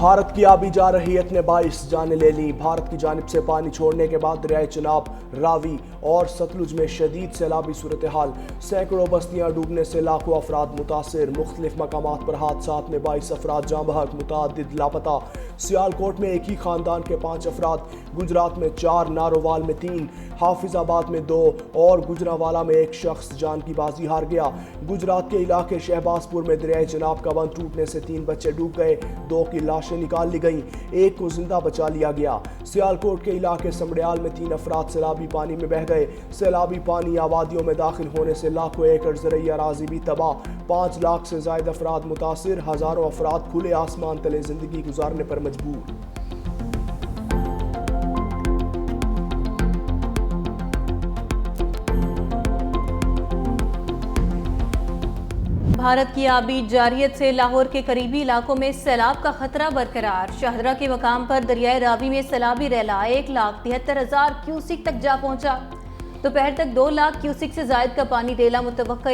بھارت کی آبی جارحیت نے 22 جانیں لے لی۔ بھارت کی جانب سے پانی چھوڑنے کے بعد دریائے چناب، راوی اور ستلج میں شدید سیلابی صورتحال، سینکڑوں بستیاں ڈوبنے سے لاکھوں افراد متاثر۔ مختلف مقامات پر حادثات میں 22 افراد جاں بحق، متعدد لاپتہ۔ سیالکوٹ میں ایک ہی خاندان کے 5 افراد، گجرات میں 4، نارووال میں 3، حافظ آباد میں 2 اور گجرانوالہ میں 1 شخص جان کی بازی ہار گیا۔ گجرات کے علاقے شہباز پور میں دریائے چناب کا بند ٹوٹنے سے 3 بچے ڈوب گئے، 2 کی لاشیں نکال لی گئیں، 1 کو زندہ بچا لیا گیا۔ سیالکوٹ کے علاقے سمڑیال میں 3 افراد سیلابی پانی میں بہہ گئے۔ سیلابی پانی آبادیوں میں داخل ہونے سے لاکھوں ایکڑ زرعی اراضی بھی تباہ، 5 لاکھ سے زائد افراد متاثر، ہزاروں افراد کھلے آسمان تلے زندگی گزارنے پر مجبور۔ بھارت کی آبی جارحیت سے لاہور کے قریبی علاقوں میں سیلاب کا خطرہ برقرار۔ شاہدرہ کے مقام پر دریائے راوی میں سیلابی ریلا 1,73,000 کیوسک تک جا پہنچا۔ دوپہر تک 2 لاکھ کیوسک سے زائد کا پانی ریلا متوقع۔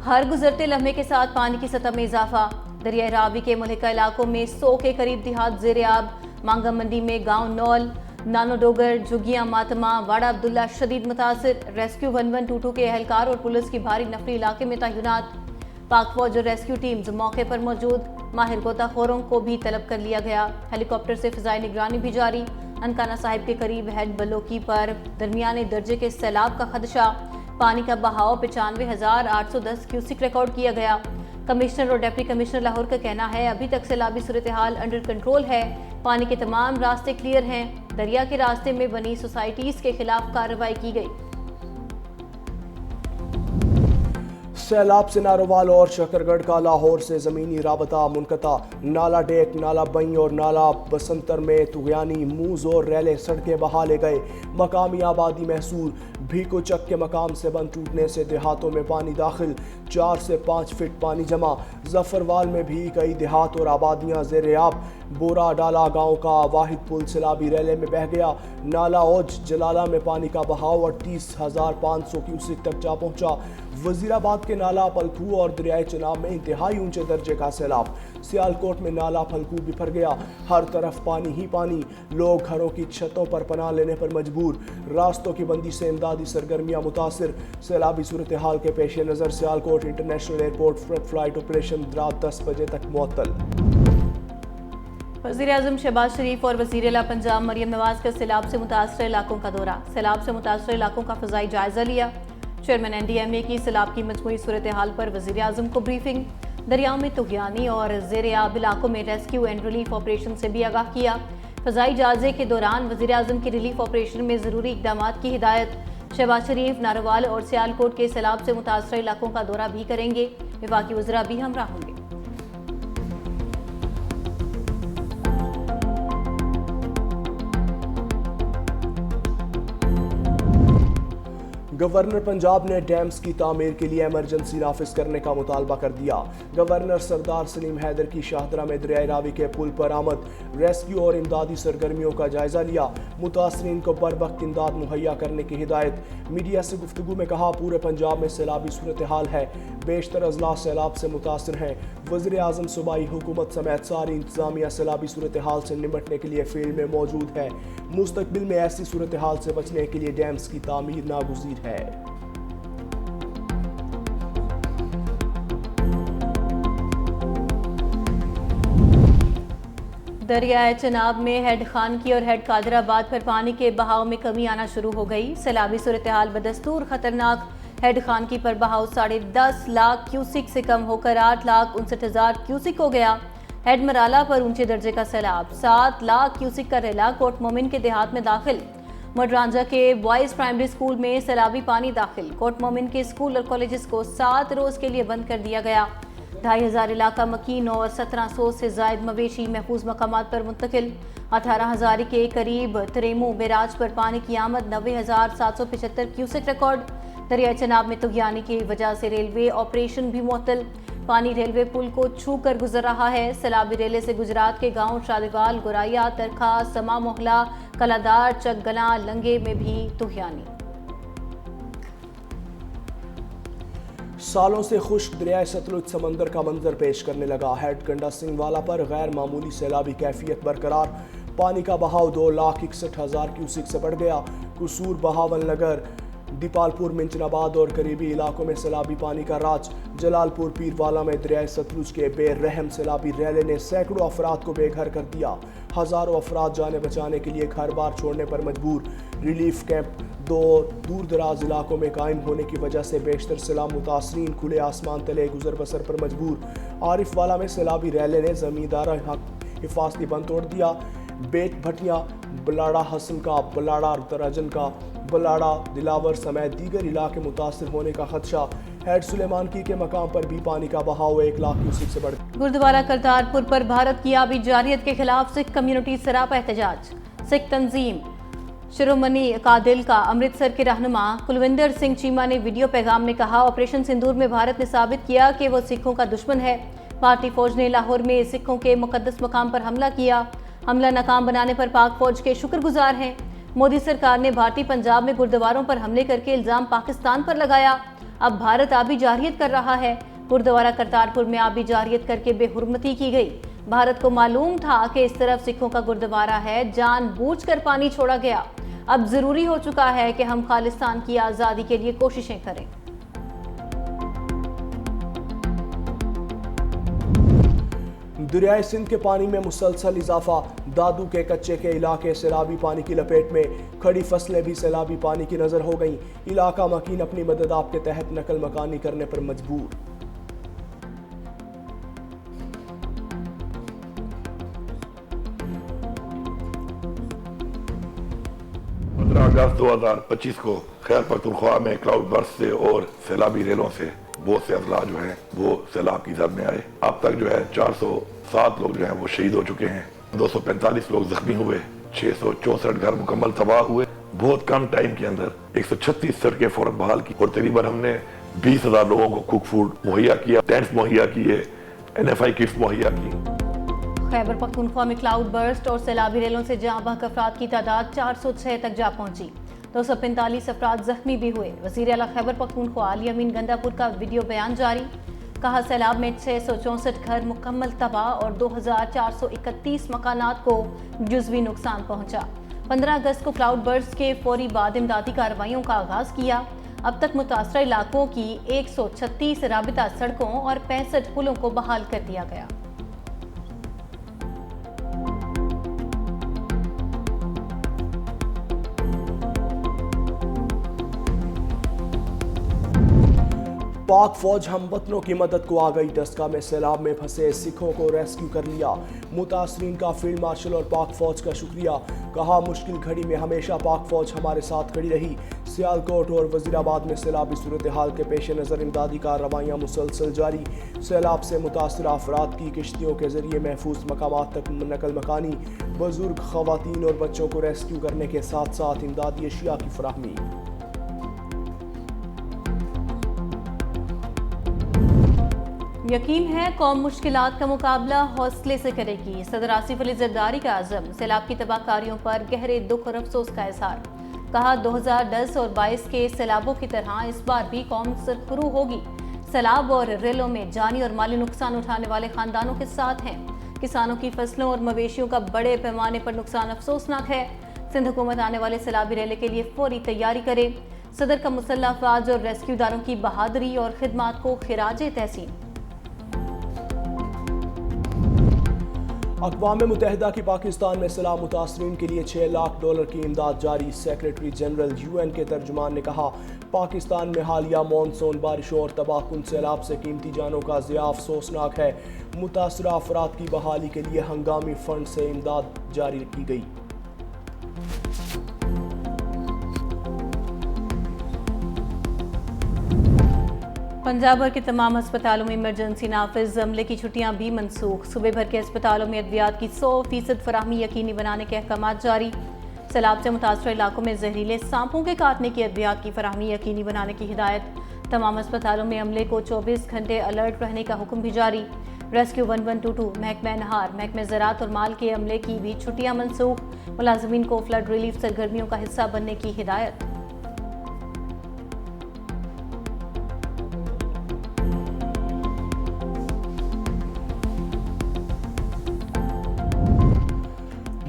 ہر گزرتے لمحے کے ساتھ پانی کی سطح میں اضافہ۔ دریائے راوی کے ملحقہ علاقوں میں 100 کے قریب دیہات زیر آب۔ مانگا منڈی میں گاؤں نول، نانو ڈوگر، جھگیاں ماتما، واڑہ عبداللہ شدید متاثر۔ ریسکیو 112 کے اہلکار اور پولیس کی بھاری نفری علاقے میں تعینات۔ پاک فوج اور ریسکیو ٹیمز موقع پر موجود۔ ماہر غوطہ خوروں کو بھی طلب کر لیا گیا۔ ہیلی کاپٹر سے فضائی نگرانی بھی جاری۔ انکانہ صاحب کے قریب ہیڈ بلوکی پر درمیانے درجے کے سیلاب کا خدشہ۔ پانی کا بہاؤ 95,810 کیوسک ریکارڈ کیا گیا۔ کمشنر اور ڈپٹی کمشنر لاہور کا کہنا ہے ابھی تک سیلابی صورتحال انڈر کنٹرول ہے، پانی کے تمام راستے کلیئر ہیں۔ دریا کے راستے میں بنی سوسائٹیز کے خلاف کارروائی کی گئی۔ سیلاب سے نارووال اور شکرگڑھ کا لاہور سے زمینی رابطہ منقطع۔ نالا ڈیک، نالا بئیں اور نالا بسنتر میں طغیانی موز اور ریلے سڑکیں بہا لے گئے۔ مقامی آبادی محصور۔ بھیکو چک کے مقام سے بند ٹوٹنے سے دیہاتوں میں پانی داخل، 4 سے 5 فٹ پانی جمع۔ ظفروال میں بھی کئی دیہات اور آبادیاں زیر آب۔ بورا ڈالا گاؤں کا واحد پل سیلابی ریلے میں بہہ گیا۔ نالا اوج جلالہ میں پانی کا بہاؤ 38,500 کیوسک تک جا پہنچا۔ وزیر آباد کے نالا پھلکو اور دریائے چناب میں انتہائی اونچے درجے کا سیلاب۔ سیالکوٹ میں نالا پھلکو بفر گیا، ہر طرف پانی ہی پانی، لوگ گھروں کی چھتوں پر پناہ لینے پر مجبور۔ راستوں کی بندی سے امدادی سرگرمیاں متاثر۔ سیلابی صورتحال کے پیش نظر Sialkot international airport flight operation رات 10 بجے تک معطل۔ وزیر اعظم شہباز شریف اور وزیر اعلیٰ پنجاب مریم نواز کا سیلاب سے متاثرہ علاقوں کا دورہ۔ سیلاب سے متاثرہ علاقوں کا فضائی جائزہ لیا۔ چیئرمین NDMA کی سیلاب کی مجموعی صورتحال پر وزیر اعظم کو بریفنگ۔ دریاؤں میں طغیانی اور زیر آب علاقوں میں ریسکیو اینڈ ریلیف آپریشن سے بھی آگاہ کیا۔ فضائی جائزے کے دوران وزیر اعظم کی ریلیف آپریشن میں ضروری اقدامات کی ہدایت۔ شہباز شریف نارووال اور سیالکوٹ کے سیلاب سے متاثرہ علاقوں کا دورہ بھی کریں گے۔ وفاقی وزراء بھی ہمراہ ہوں گے۔ گورنر پنجاب نے ڈیمز کی تعمیر کے لیے ایمرجنسی نافذ کرنے کا مطالبہ کر دیا۔ گورنر سردار سلیم حیدر کی شاہدرہ میں دریائے راوی کے پل پر آمد، ریسکیو اور امدادی سرگرمیوں کا جائزہ لیا۔ متاثرین کو بروقت امداد مہیا کرنے کی ہدایت۔ میڈیا سے گفتگو میں کہا پورے پنجاب میں سیلابی صورتحال ہے، بیشتر اضلاع سیلاب سے متاثر ہیں۔ وزیر اعظم صوبائی حکومت سمیت ساری انتظامیہ سیلابی صورتحال سے نمٹنے کے لیے فیلڈ میں موجود ہے۔ مستقبل میں ایسی صورتحال سے بچنے کے لیے ڈیمز کی تعمیر ناگزیر ہے۔ دریائے چناب میں ہیڈ خانکی اور ہیڈ قادر آباد پر پانی کے بہاؤ میں کمی آنا شروع ہو گئی۔ سیلابی صورتحال بدستور خطرناک۔ ہیڈ خانکی پر بہاؤ 10.5 لاکھ کیوسک سے کم ہو کر 8,59,000 کیوسک ہو گیا۔ ہیڈ مرالہ پر اونچے درجے کا سیلاب، 7 لاکھ کیوسک کا ریلا کوٹ مومن کے دیہات میں داخل۔ مڈرانجہ کے بوائز پرائمری اسکول میں سیلابی پانی داخل۔ کوٹ مومن کے اسکول اور کالجز کو 7 روز کے لیے بند کر دیا گیا۔ 2,500 علاقہ مکین اور 1,700 سے زائد مویشی محفوظ مقامات پر منتقل۔ 18,000 کے قریب تریمو بیراج پر پانی کی آمد، 90,775 کیوسک ریکارڈ۔ دریائے چناب میں طغیانی کی وجہ سے ریلوے آپریشن بھی معطل۔ پانی ریلوے پل کو چھو کر گزر رہا ہے۔ سیلابی ریلے سے گجرات کے گاؤں شادیوال، گوریا، ترکھا، سما محلہ، کلادار، چک گلاں، لنگے میں بھی طغیانی۔ سالوں سے خشک دریائے ستلج سمندر کا منظر پیش کرنے لگا۔ ہیڈ گنڈا سنگھ والا پر غیر معمولی سیلابی کیفیت برقرار، پانی کا بہاؤ 2,61,000 کیوسک سے بڑھ گیا۔ قصور، بہاول نگر، دیپالپور، منچن آباد اور قریبی علاقوں میں سیلابی پانی کا راج۔ جلال پور پیروالا میں دریائے ستلج کے بے رحم سیلابی ریلے نے سینکڑوں افراد کو بے گھر کر دیا۔ ہزاروں افراد جانے بچانے کے لیے گھر بار چھوڑنے پر مجبور۔ ریلیف کیمپ دور دراز علاقوں میں قائم ہونے کی وجہ سے بیشتر سیلاب متاثرین کھلے آسمان تلے گزر بسر پر مجبور۔ عارف والا میں سیلابی ریلے نے زمیندار حفاظتی بند توڑ دیا۔ بیٹ بھٹیاں، بلاڑا حسن کا، بلاڑا درجن کا، بلاڑا دلاور سمیت دیگر علاقے متاثر ہونے کا خدشہ۔ ہیڈ سلیمان کی کے مقام پر بھی پانی کا بہاؤ 1,00,000 کیوسک سے بڑھ گیا۔ گردوارہ کرتارپور پر بھارت کی آبی جارحیت کے خلاف سکھ کمیونٹی سراپا احتجاج۔ سکھ تنظیم شرومنی اکادل کا امرتسر کے رہنما کلوندر سنگھ چیما نے ویڈیو پیغام میں کہا، آپریشن سندور میں بھارت نے ثابت کیا کہ وہ سکھوں کا دشمن ہے۔ بھارتی فوج نے لاہور میں سکھوں کے مقدس مقام پر حملہ کیا۔ حملہ ناکام بنانے پر پاک فوج کے شکر گزار ہیں۔ مودی سرکار نے بھارتی پنجاب میں گردواروں پر حملے کر کے الزام پاکستان پر لگایا۔ اب بھارت آبی جارحیت کر رہا ہے۔ گردوارہ کرتارپور میں آبی جارحیت کر کے بے حرمتی کی گئی۔ بھارت کو معلوم تھا کہ اس طرف سکھوں کا گردوارہ ہے، جان بوجھ کر پانی چھوڑا گیا۔ اب ضروری ہو چکا ہے کہ ہم خالصتان کی آزادی کے لیے کوششیں کریں۔ دریائے سندھ کے پانی میں مسلسل اضافہ، دادو کے کچے کے علاقے سیلابی پانی کی لپیٹ میں، کھڑی فصلیں بھی سیلابی پانی کی نظر ہو گئیں۔ علاقہ مکین اپنی مدد آپ کے تحت نقل مکانی کرنے پر مجبور۔ 15 اگست 2025 کو خیبر پختونخوا میں کلاؤڈ برسٹ سے اور سیلابی ریلوں سے بہت سے اضلاع جو ہیں وہ سیلاب کی زد میں آئے۔ اب تک جو ہے 407 لوگ جو ہیں وہ شہید ہو چکے ہیں، 245 لوگ زخمی ہوئے، 664 گھر مکمل تباہ ہوئے۔ بہت کم ٹائم کے اندر 136 سڑکیں فوراً بحال کی اور تقریباً ہم نے 20,000 لوگوں کو کوک فوڈ مہیا کیا، ٹینٹس مہیا کیے، NFI کٹس مہیا کی۔ خیبر پختونخوا میں کلاؤڈ برسٹ اور سیلابی ریلوں سے جاں بحق افراد کی تعداد 406 تک جا پہنچی، 245 افراد زخمی بھی ہوئے۔ وزیر اعلیٰ خیبر پختونخوا علی امین گنداپور کا ویڈیو بیان جاری، کہا سیلاب میں 664 گھر مکمل تباہ اور 2,431 مکانات کو جزوی نقصان پہنچا۔ 15 اگست کو کلاؤڈ برسٹ کے فوری بعد امدادی کارروائیوں کا آغاز کیا۔ اب تک متاثرہ علاقوں کی 136 رابطہ سڑکوں اور 65 پلوں کو بحال کر دیا گیا۔ پاک فوج ہم وطنوں کی مدد کو آ گئی، ڈسکا میں سیلاب میں پھنسے سکھوں کو ریسکیو کر لیا۔ متاثرین کا فیلڈ مارشل اور پاک فوج کا شکریہ، کہا مشکل گھڑی میں ہمیشہ پاک فوج ہمارے ساتھ کھڑی رہی۔ سیالکوٹ اور وزیر آباد میں سیلابی صورتحال کے پیش نظر امدادی کارروائیاں مسلسل جاری، سیلاب سے متاثرہ افراد کی کشتیوں کے ذریعے محفوظ مقامات تک نقل مکانی، بزرگ، خواتین اور بچوں کو ریسکیو کرنے کے ساتھ ساتھ امدادی اشیاء کی فراہمی۔ یقین ہے قوم مشکلات کا مقابلہ حوصلے سے کرے گی، صدر آصف علی زرداری کا عزم، سیلاب کی تباہ کاریوں پر گہرے دکھ اور افسوس کا اظہار، کہا 2010 اور 22 کے سیلابوں کی طرح اس بار بھی قوم سرخرو ہوگی، سیلاب اور ریلوں میں جانی اور مالی نقصان اٹھانے والے خاندانوں کے ساتھ ہیں، کسانوں کی فصلوں اور مویشیوں کا بڑے پیمانے پر نقصان افسوسناک ہے، سندھ حکومت آنے والے سیلابی ریلے کے لیے فوری تیاری کرے، صدر کا مسلح افواج اور ریسکیو داروں کی بہادری اور خدمات کو خراج تحسین۔ اقوام متحدہ کی پاکستان میں سیلاب متاثرین کے لیے $6 لاکھ کی امداد جاری، سیکریٹری جنرل UN کے ترجمان نے کہا پاکستان میں حالیہ مانسون بارشوں اور تباہ کن سیلاب سے قیمتی جانوں کا ضیاع افسوسناک ہے، متاثرہ افراد کی بحالی کے لیے ہنگامی فنڈ سے امداد جاری کی گئی۔ پنجاب بھر کے تمام ہسپتالوں میں ایمرجنسی نافذ، عملے کی چھٹیاں بھی منسوخ، صوبے بھر کے ہسپتالوں میں ادویات کی 100% فراہمی یقینی بنانے کے احکامات جاری، سیلاب سے متاثرہ علاقوں میں زہریلے سانپوں کے کاٹنے کی ادویات کی فراہمی یقینی بنانے کی ہدایت، تمام ہسپتالوں میں عملے کو 24 گھنٹے الرٹ رہنے کا حکم بھی جاری، ریسکیو 1122، محکمہ نہار، محکمہ زراعت اور مال کے عملے کی بھی چھٹیاں منسوخ، ملازمین کو فلڈ ریلیف سرگرمیوں کا حصہ بننے کی ہدایت۔